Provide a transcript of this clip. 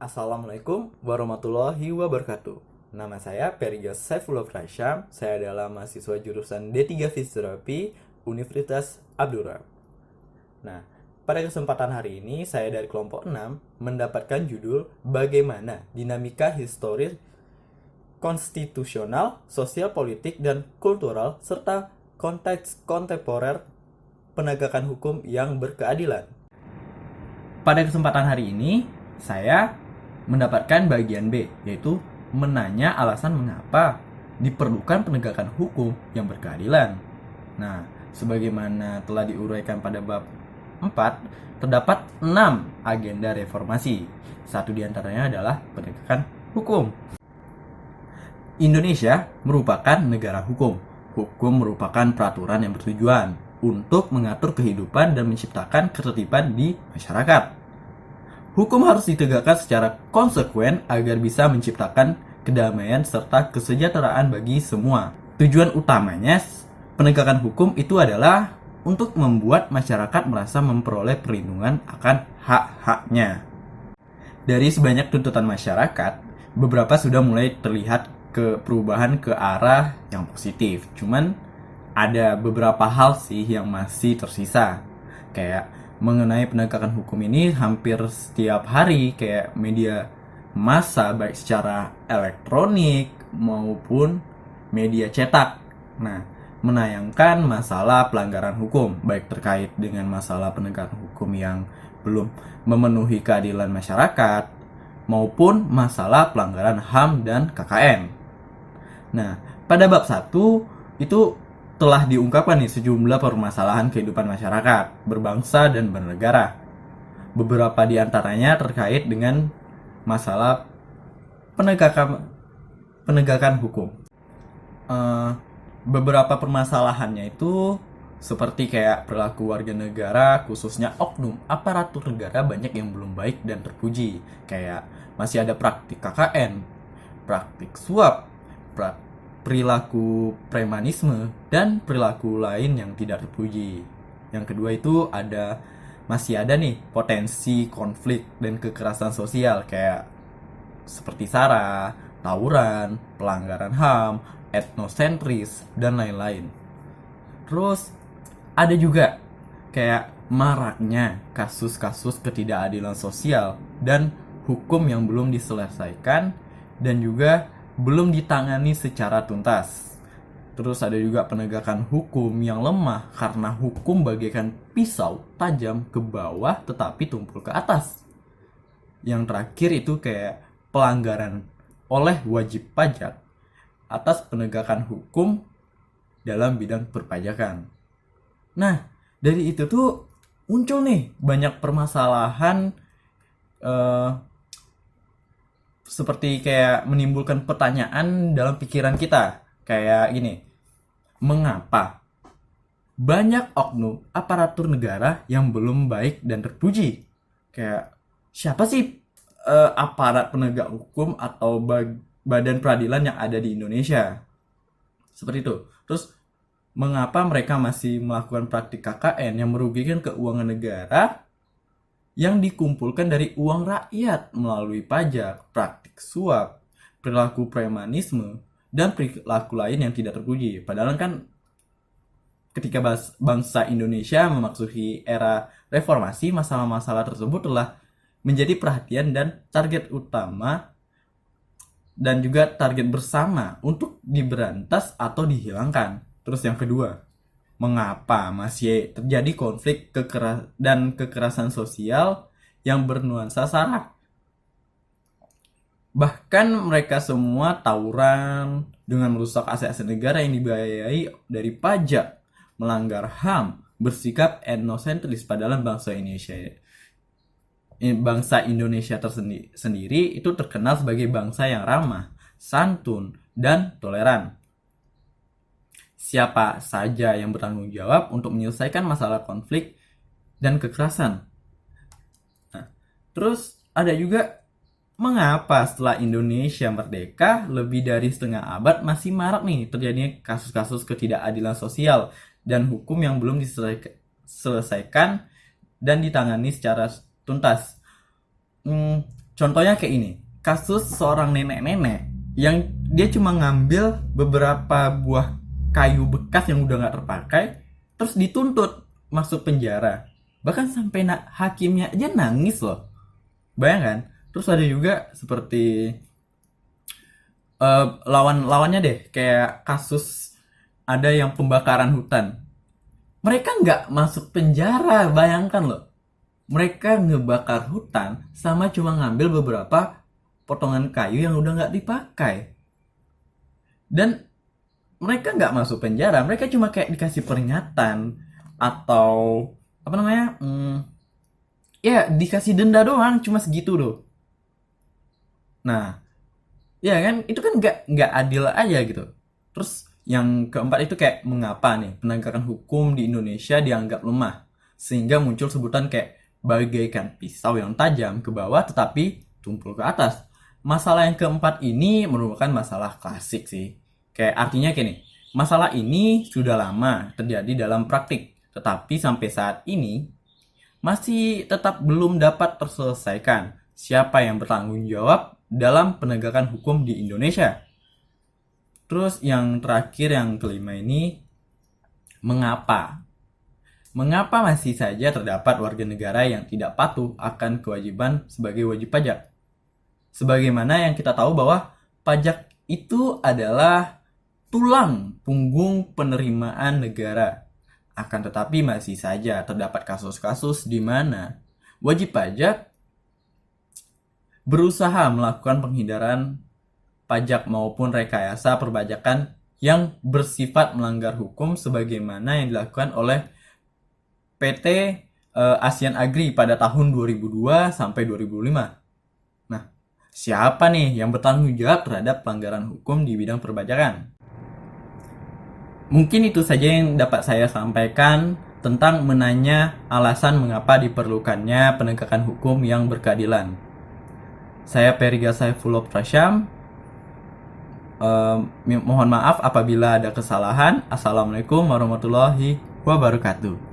Assalamualaikum warahmatullahi wabarakatuh. Nama saya Perigas Saifullah Prasyam. Saya adalah mahasiswa jurusan D3 Fisioterapi Universitas Abdurrahman. Nah, pada kesempatan hari ini saya dari kelompok 6 mendapatkan judul Bagaimana Dinamika Historis Konstitusional, Sosial Politik, dan Kultural serta Konteks Kontemporer Penegakan Hukum yang Berkeadilan. Pada kesempatan hari ini, saya mendapatkan bagian B, yaitu menanya alasan mengapa diperlukan penegakan hukum yang berkeadilan. Nah, sebagaimana telah diuraikan pada bab 4, terdapat 6 agenda reformasi. Satu diantaranya adalah penegakan hukum. Indonesia merupakan negara hukum. Hukum merupakan peraturan yang bertujuan untuk mengatur kehidupan dan menciptakan ketertiban di masyarakat. Hukum harus ditegakkan secara konsekuen agar bisa menciptakan kedamaian serta kesejahteraan bagi semua. Tujuan utamanya penegakan hukum itu adalah untuk membuat masyarakat merasa memperoleh perlindungan akan hak-haknya. Dari sebanyak tuntutan masyarakat, beberapa sudah mulai terlihat perubahan ke arah yang positif. Cuman ada beberapa hal sih yang masih tersisa. Kayak mengenai penegakan hukum ini hampir setiap hari kayak media massa baik secara elektronik maupun media cetak. Nah, menayangkan masalah pelanggaran hukum baik terkait dengan masalah penegakan hukum yang belum memenuhi keadilan masyarakat maupun masalah pelanggaran HAM dan KKN. Nah, pada bab 1 itu telah diungkapkan nih sejumlah permasalahan kehidupan masyarakat, berbangsa dan bernegara. Beberapa di antaranya terkait dengan masalah penegakan hukum. Beberapa permasalahannya itu seperti kayak perilaku warga negara, khususnya oknum aparatur negara banyak yang belum baik dan terpuji. Kayak masih ada praktik KKN, praktik suap, perilaku premanisme, dan perilaku lain yang tidak terpuji. Yang kedua itu masih ada nih potensi konflik dan kekerasan sosial kayak seperti SARA, tawuran, pelanggaran HAM, etnosentris, dan lain-lain. Terus ada juga kayak maraknya kasus-kasus ketidakadilan sosial dan hukum yang belum diselesaikan dan juga belum ditangani secara tuntas. Terus ada juga penegakan hukum yang lemah karena hukum bagaikan pisau tajam ke bawah tetapi tumpul ke atas. Yang terakhir itu kayak pelanggaran oleh wajib pajak atas penegakan hukum dalam bidang perpajakan. Nah, dari itu tuh muncul nih banyak permasalahan seperti kayak menimbulkan pertanyaan dalam pikiran kita. Kayak gini, mengapa banyak oknum aparatur negara yang belum baik dan terpuji? Kayak siapa sih aparat penegak hukum atau badan peradilan yang ada di Indonesia? Seperti itu. Terus mengapa mereka masih melakukan praktik KKN yang merugikan keuangan negara yang dikumpulkan dari uang rakyat melalui pajak, praktik suap, perilaku premanisme, dan perilaku lain yang tidak terpuji. Padahal kan ketika bangsa Indonesia memasuki era reformasi, masalah-masalah tersebut telah menjadi perhatian dan target utama dan juga target bersama untuk diberantas atau dihilangkan. Terus yang kedua, mengapa masih terjadi konflik dan kekerasan sosial yang bernuansa SARA? Bahkan mereka semua tawuran dengan merusak aset-aset negara yang dibiayai dari pajak, melanggar HAM, bersikap etnosentris. Padahal bangsa Indonesia sendiri itu terkenal sebagai bangsa yang ramah, santun, dan toleran. Siapa saja yang bertanggung jawab untuk menyelesaikan masalah konflik dan kekerasan. Nah, terus ada juga mengapa setelah Indonesia merdeka lebih dari setengah abad masih marak nih terjadinya kasus-kasus ketidakadilan sosial dan hukum yang belum diselesaikan dan ditangani secara tuntas. Contohnya kayak ini, kasus seorang nenek-nenek yang dia cuma ngambil beberapa buah kayu bekas yang udah nggak terpakai, terus dituntut masuk penjara. Bahkan sampai hakimnya aja nangis loh. Bayangkan. Terus ada juga seperti lawan-lawannya deh, kayak kasus ada yang pembakaran hutan. Mereka nggak masuk penjara, bayangkan loh. Mereka ngebakar hutan sama cuma ngambil beberapa potongan kayu yang udah nggak dipakai. Dan mereka nggak masuk penjara, mereka cuma kayak dikasih peringatan atau apa namanya, ya dikasih denda doang, cuma segitu loh. Nah, ya kan itu kan nggak adil aja gitu. Terus yang keempat itu kayak mengapa nih penegakan hukum di Indonesia dianggap lemah sehingga muncul sebutan kayak bagaikan pisau yang tajam ke bawah tetapi tumpul ke atas. Masalah yang keempat ini merupakan masalah klasik sih. Kayak artinya kayak nih, masalah ini sudah lama terjadi dalam praktik, tetapi sampai saat ini masih tetap belum dapat terselesaikan. Siapa yang bertanggung jawab dalam penegakan hukum di Indonesia? Terus yang terakhir, yang kelima ini, mengapa? Mengapa masih saja terdapat warga negara yang tidak patuh akan kewajiban sebagai wajib pajak? Sebagaimana yang kita tahu bahwa pajak itu adalah tulang punggung penerimaan negara. Akan tetapi masih saja terdapat kasus-kasus di mana wajib pajak berusaha melakukan penghindaran pajak maupun rekayasa perpajakan yang bersifat melanggar hukum sebagaimana yang dilakukan oleh PT Asian Agri pada tahun 2002 sampai 2005. Nah, siapa nih yang bertanggung jawab terhadap pelanggaran hukum di bidang perpajakan? Mungkin itu saja yang dapat saya sampaikan tentang menanya alasan mengapa diperlukannya penegakan hukum yang berkeadilan. Saya Periga Saifullah Prasyam. Mohon maaf apabila ada kesalahan. Assalamualaikum warahmatullahi wabarakatuh.